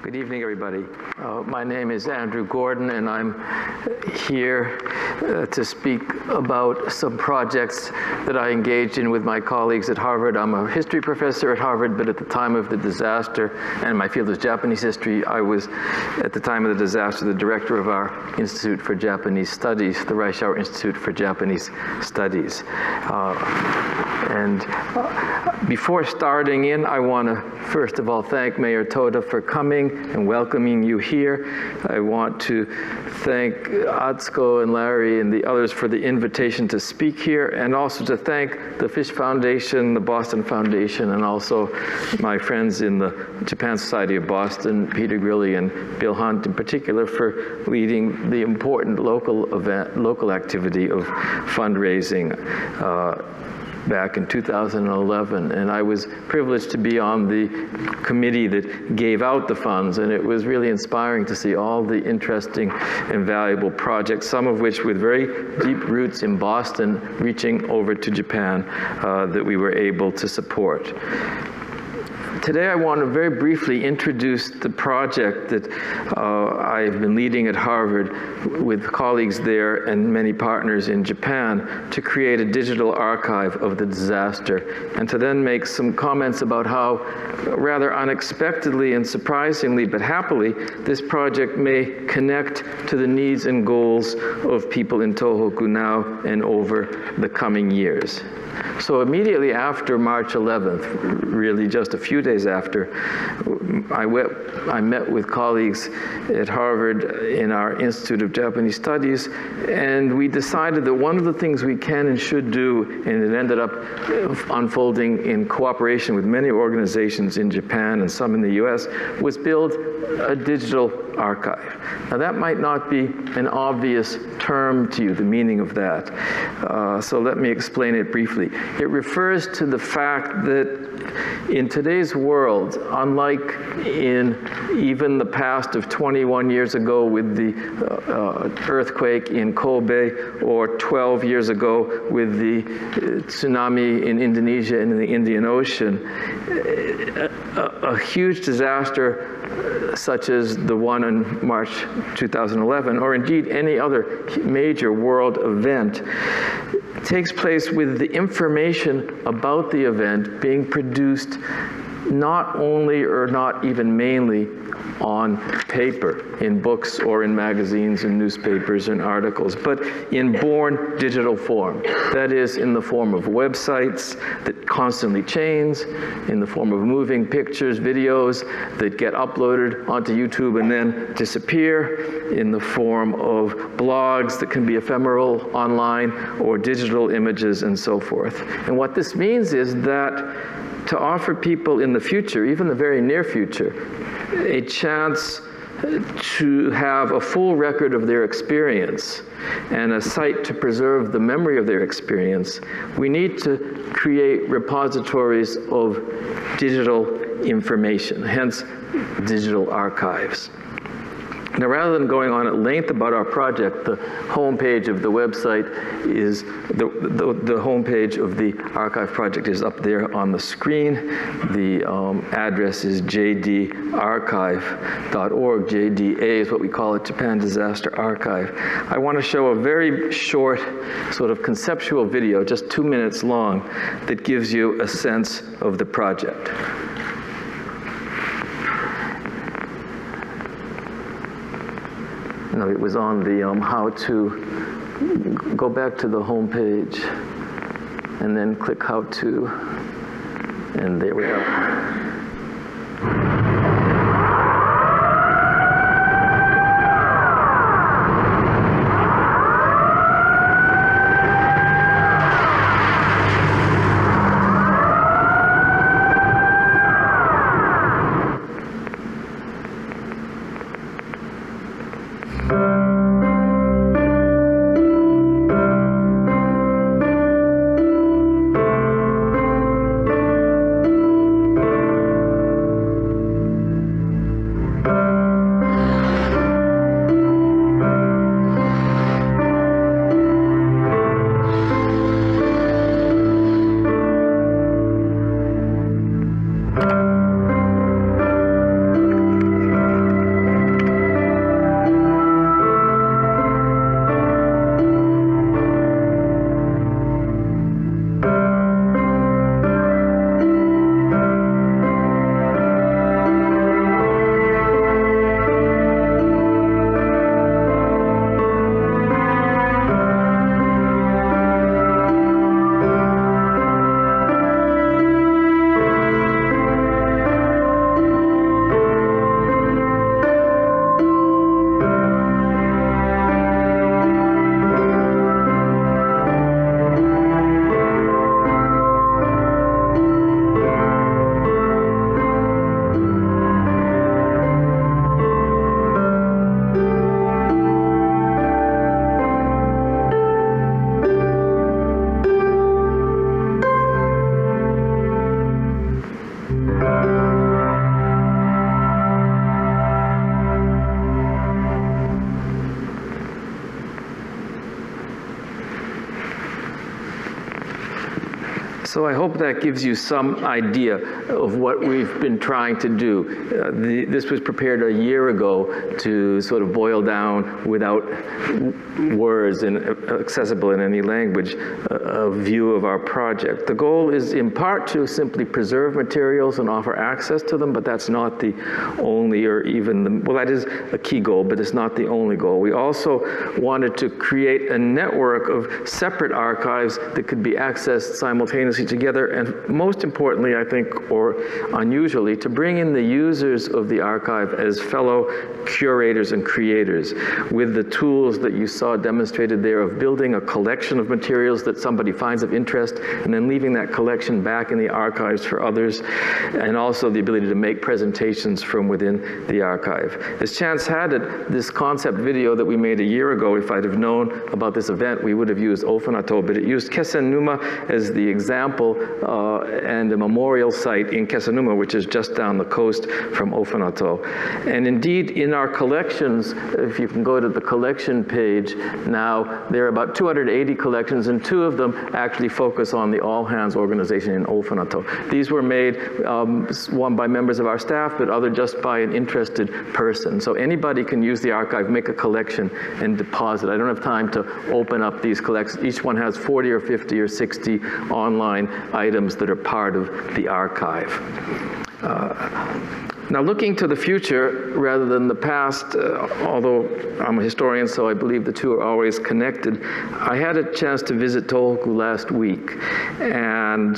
Good evening, everybody. My name is Andrew Gordon, and I'm here to speak about some projects that I engaged in with my colleagues at Harvard. I'm a history professor at Harvard, but at the time of the disaster, and my field is Japanese history, I was, at the time of the disaster, the director of our Institute for Japanese Studies, the Reischauer Institute for Japanese Studies. Before starting in, I want to first of all thank Mayor Toda for coming and welcoming you here. I want to thank Atsuko and Larry and the others for the invitation to speak here, and also to thank the Fish Foundation, the Boston Foundation, and also my friends in the Japan Society of Boston, Peter Grilly and Bill Hunt in particular, for leading the important local activity of fundraising back in 2011, and I was privileged to be on the committee that gave out the funds, and it was really inspiring to see all the interesting and valuable projects, some of which with very deep roots in Boston, reaching over to Japan, that we were able to support. Today I want to very briefly introduce the project that I've been leading at Harvard with colleagues there and many partners in Japan to create a digital archive of the disaster, and to then make some comments about how, rather unexpectedly and surprisingly but happily, this project may connect to the needs and goals of people in Tohoku now and over the coming years. So immediately after March 11th, really just a few days after, I met with colleagues at Harvard in our Institute of Japanese Studies, and we decided that one of the things we can and should do, and it ended up unfolding in cooperation with many organizations in Japan and some in the US, was build a digital archive. Now that might not be an obvious term to you, the meaning of that. So let me explain it briefly. It refers to the fact that in today's world, unlike in even the past of 21 years ago with the earthquake in Kobe, or 12 years ago with the tsunami in Indonesia and in the Indian Ocean, a huge disaster such as the one in March 2011, or indeed any other major world event, takes place with the information about the event being produced not only or not even mainly on paper, in books or in magazines and newspapers and articles, but in born digital form. That is, in the form of websites that constantly change, in the form of moving pictures, videos that get uploaded onto YouTube and then disappear, in the form of blogs that can be ephemeral online, or digital images and so forth. And what this means is that to offer people in the future, even the very near future, a chance to have a full record of their experience and a site to preserve the memory of their experience, we need to create repositories of digital information, hence digital archives. Now, rather than going on at length about our project, the homepage of the website is, the homepage of the archive project is up there on the screen. The address is jdarchive.org. JDA is what we call it, Japan Disaster Archive. I want to show a very short sort of conceptual video, just 2 minutes long, that gives you a sense of the project. No, it was on the how to. Go back to the home page and then click how to, and there we go. So I hope that gives you some idea of what we've been trying to do. This was prepared a year ago to sort of boil down without words and accessible in any language a view of our project. The goal is in part to simply preserve materials and offer access to them, but that's not the only or even the, well, that is a key goal, but it's not the only goal. We also wanted to create a network of separate archives that could be accessed simultaneously together, and most importantly, I think, or unusually, to bring in the users of the archive as fellow curators and creators with the tools that you saw demonstrated there of building a collection of materials that somebody finds of interest and then leaving that collection back in the archives for others, and also the ability to make presentations from within the archive. As chance had it, this concept video that we made a year ago, if I'd have known about this event, we would have used Ofunato, but it used Kesenuma as the example and a memorial site in Kesenuma, which is just down the coast from Ofunato. And indeed, in our collections, if you can go to the collection page now, there are about 280 collections, and 2 of them actually focus on the All Hands organization in Ofunato. These were made, one by members of our staff, but other just by an interested person. So anybody can use the archive, make a collection, and deposit. I don't have time to open up these collections. Each one has 40 or 50 or 60 online items that are part of the archive. Now, looking to the future rather than the past, although I'm a historian, so I believe the two are always connected, I had a chance to visit Tohoku last week and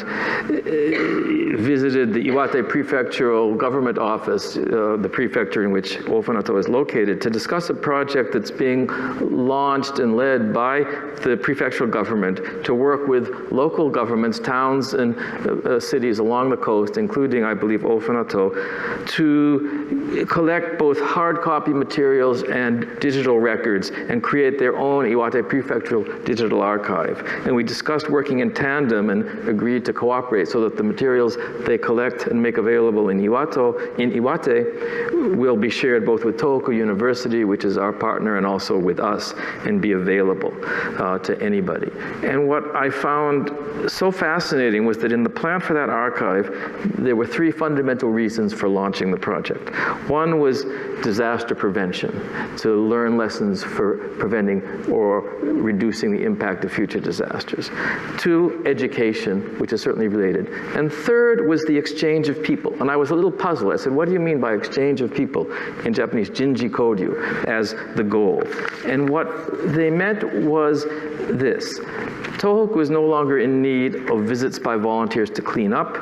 visited the Iwate Prefectural Government Office, the prefecture in which Ofunato is located, to discuss a project that's being launched and led by the prefectural government to work with local governments, towns and cities along the coast, including, I believe, Ofunato, to collect both hard copy materials and digital records and create their own Iwate Prefectural Digital Archive. And we discussed working in tandem and agreed to cooperate so that the materials they collect and make available in Iwate will be shared both with Tohoku University, which is our partner, and also with us, and be available to anybody. And what I found so fascinating was that in the plan for that archive, there were 3 fundamental reasons for launching the project. One was disaster prevention, to learn lessons for preventing or reducing the impact of future disasters. 2, education, which is certainly related. And 3rd was the exchange of people. And I was a little puzzled. I said, what do you mean by exchange of people? In Japanese, jinji kodyu, as the goal. And what they meant was this. Tohoku is no longer in need of visits by volunteers to clean up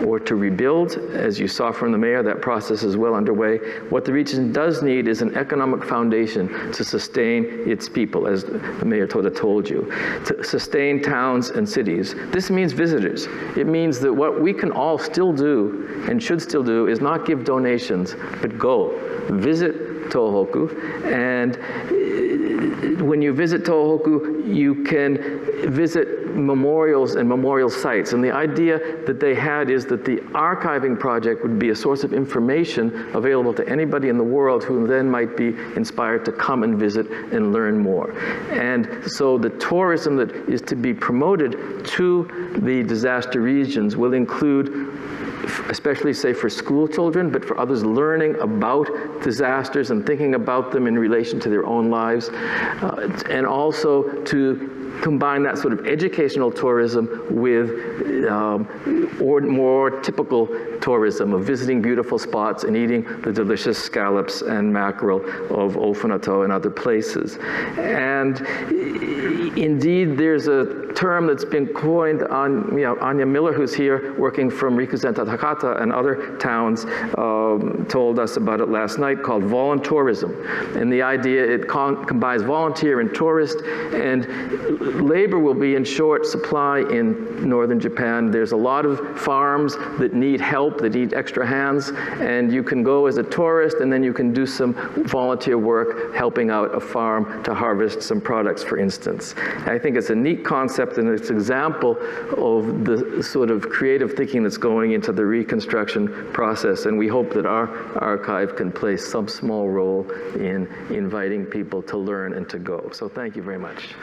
or to rebuild. As you saw from the mayor, that process is well underway. What the region does need is an economic foundation to sustain its people, as Mayor Toda told you, to sustain towns and cities. This means visitors. It means that what we can all still do and should still do is not give donations, but go, visit Tohoku, and when you visit Tohoku, you can visit memorials and memorial sites. And the idea that they had is that the archiving project would be a source of information available to anybody in the world who then might be inspired to come and visit and learn more. And so the tourism that is to be promoted to the disaster regions will include, especially say for school children, but for others learning about disasters and thinking about them in relation to their own lives, and also to combine that sort of educational tourism with or more typical tourism of visiting beautiful spots and eating the delicious scallops and mackerel of Ofunato and other places. And indeed, there's a term that's been coined on, Anya Miller, who's here working from Rikuzen Takata and other towns, told us about it last night, called Voluntourism. And the idea, it combines volunteer and tourist, and labor will be in short supply in northern Japan. There's a lot of farms that need help, that need extra hands, and you can go as a tourist and then you can do some volunteer work helping out a farm to harvest some products, for instance. I think it's a neat concept, and it's an example of the sort of creative thinking that's going into the reconstruction process, and we hope that our archive can play some small role in inviting people to learn and to go. So thank you very much.